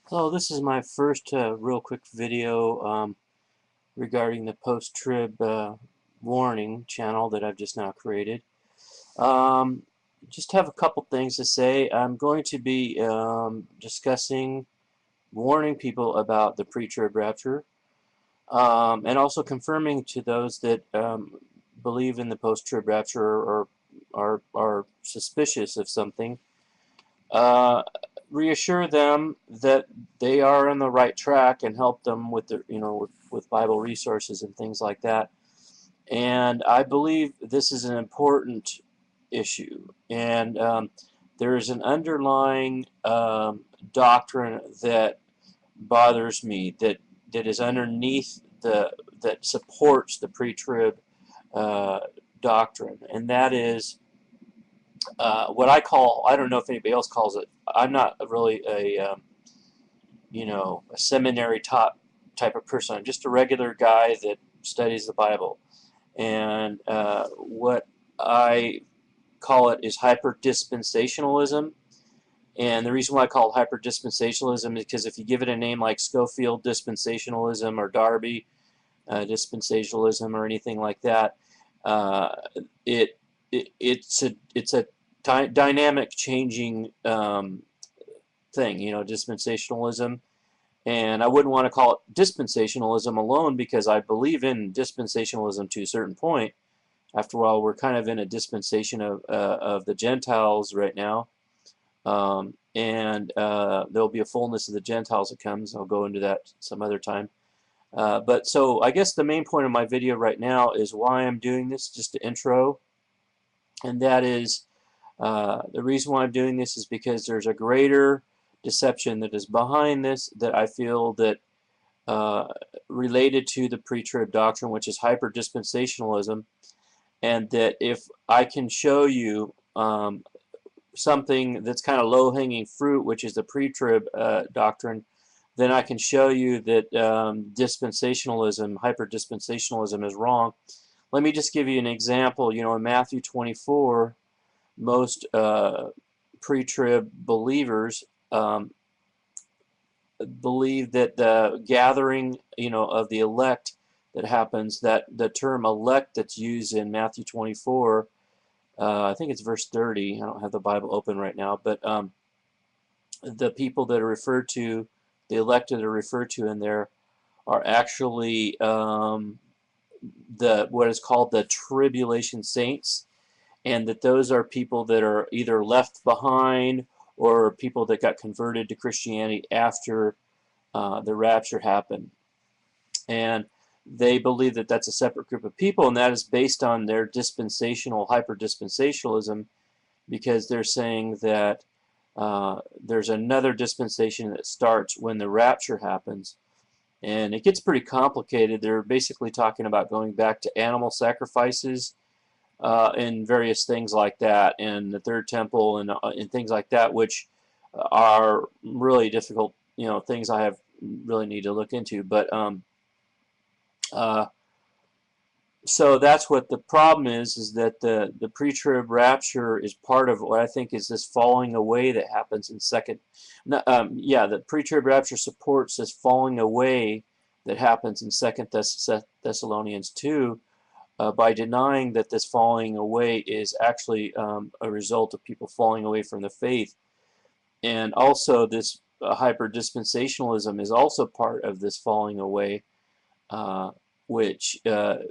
Hello, this is my first real quick video regarding the post-trib warning channel that I've just now created. Um, just have a couple things to say. I'm going to be discussing, warning people about the pre-trib rapture, and also confirming to those that believe in the post-trib rapture or are suspicious of something. Uh, Reassure them that they are on the right track and help them with the with Bible resources and things like that. And I believe this is an important issue, and there is an underlying doctrine that bothers me, that is underneath that supports the pre-trib uh, doctrine, and that is what I call, I don't know if anybody else calls it, I'm not really a seminary taught type of person. I'm just a regular guy that studies the Bible. And what I call it is hyper-dispensationalism. And the reason why I call it hyper-dispensationalism is because if you give it a name like Schofield dispensationalism or Darby dispensationalism or anything like that, uh, it's a dynamic changing thing, dispensationalism. And I wouldn't want to call it dispensationalism alone, because I believe in dispensationalism to a certain point. After all, we're kind of in a dispensation of the Gentiles right now, and there'll be a fullness of the Gentiles that comes. I'll go into that some other time. But so I guess the main point of my video right now is why I'm doing this, just to intro, and that is the reason why I'm doing this is because there's a greater deception that is behind this, that I feel that uh, related to the pre-trib doctrine, which is hyper-dispensationalism, and that if I can show you something that's kind of low-hanging fruit, which is the pre-trib doctrine, then I can show you that dispensationalism, hyper-dispensationalism, is wrong. Let me just give you an example. In Matthew 24, most pre-trib believers believe that the gathering, of the elect that happens, that the term elect that's used in Matthew 24, I think it's verse 30. I don't have the Bible open right now, but the people that are referred to, the elect that are referred to in there, are actually what is called the tribulation saints, and that those are people that are either left behind or people that got converted to Christianity after the rapture happened. And they believe that that's a separate group of people, and that is based on their dispensational, hyper-dispensationalism, because they're saying that there's another dispensation that starts when the rapture happens. And it gets pretty complicated. They're basically talking about going back to animal sacrifices and various things like that, and the third temple, and things like that, which are really difficult, things I have really need to look into. But uh, so that's what the problem is that the pre-trib rapture is part of what I think is this falling away that happens in second. Yeah, the pre-trib rapture supports this falling away that happens in Second Thessalonians 2, by denying that this falling away is actually a result of people falling away from the faith. And also this hyper-dispensationalism is also part of this falling away, uh, which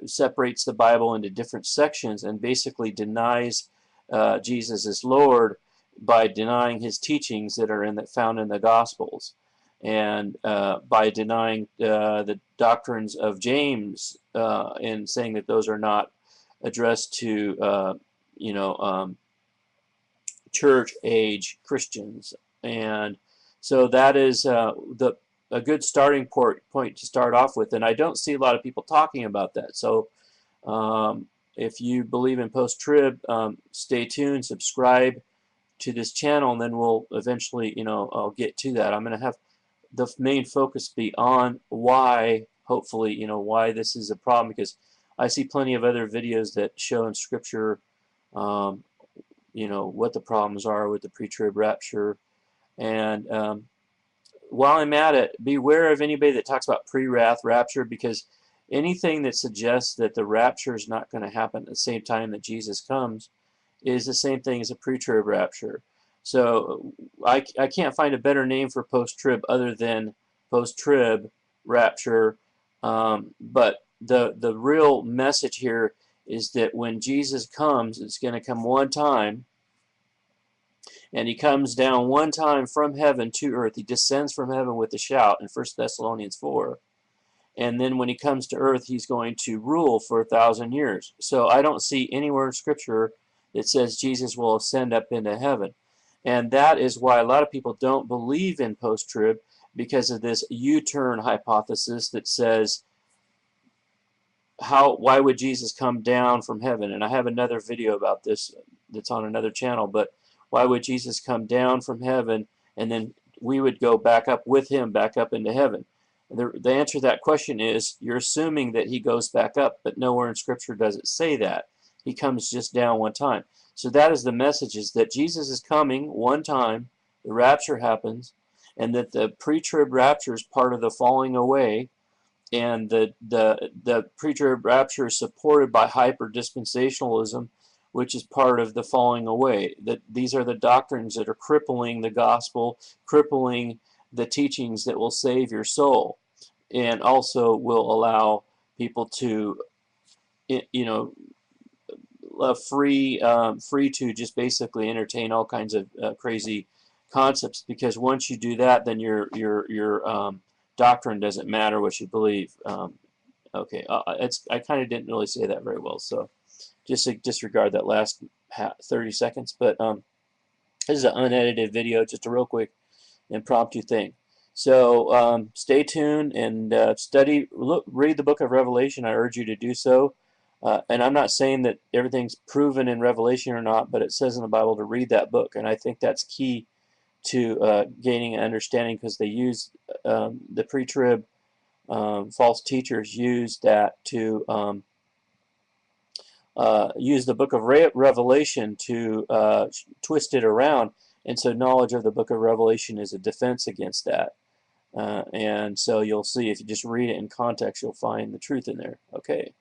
separates the Bible into different sections and basically denies Jesus as Lord by denying his teachings that are found in the Gospels, and by denying the doctrines of James, and saying that those are not addressed to church age Christians. And so that is a good starting point to start off with, and I don't see a lot of people talking about that. So if you believe in post-trib, stay tuned, subscribe to this channel, and then we'll eventually, I'll get to that. I'm going to have the main focus be on why, hopefully, why this is a problem, because I see plenty of other videos that show in Scripture, what the problems are with the pre-trib rapture. And while I'm at it, beware of anybody that talks about pre-wrath rapture, because anything that suggests that the rapture is not going to happen at the same time that Jesus comes is the same thing as a pre-trib rapture. So I can't find a better name for post-trib other than post-trib rapture. But the real message here is that when Jesus comes, it's going to come one time, and he comes down one time from heaven to earth. He descends from heaven with a shout in 1 Thessalonians 4. And then when he comes to earth, he's going to rule for 1,000 years. So I don't see anywhere in Scripture that says Jesus will ascend up into heaven. And that is why a lot of people don't believe in post-trib, because of this U-turn hypothesis that says, why would Jesus come down from heaven? And I have another video about this that's on another channel, but why would Jesus come down from heaven and then we would go back up with him, back up into heaven? The answer to that question is, you're assuming that he goes back up, but nowhere in Scripture does it say that. He comes just down one time. So that is the message, is that Jesus is coming one time, the rapture happens, and that the pre-trib rapture is part of the falling away, and the pre-trib rapture is supported by HyperDispensationalism, which is part of the falling away. That these are the doctrines that are crippling the gospel, crippling the teachings that will save your soul, and also will allow people to, free to just basically entertain all kinds of crazy concepts. Because once you do that, then your doctrine doesn't matter what you believe. Okay, I kind of didn't really say that very well, so just disregard that last 30 seconds. But this is an unedited video, just a real quick impromptu thing. So stay tuned and read the book of Revelation. I urge you to do so. And I'm not saying that everything's proven in Revelation or not, but it says in the Bible to read that book, and I think that's key to gaining an understanding, because they use the pre-trib false teachers use that to use the book of Revelation to twist it around, and so knowledge of the book of Revelation is a defense against that. And so you'll see, if you just read it in context, you'll find the truth in there. Okay.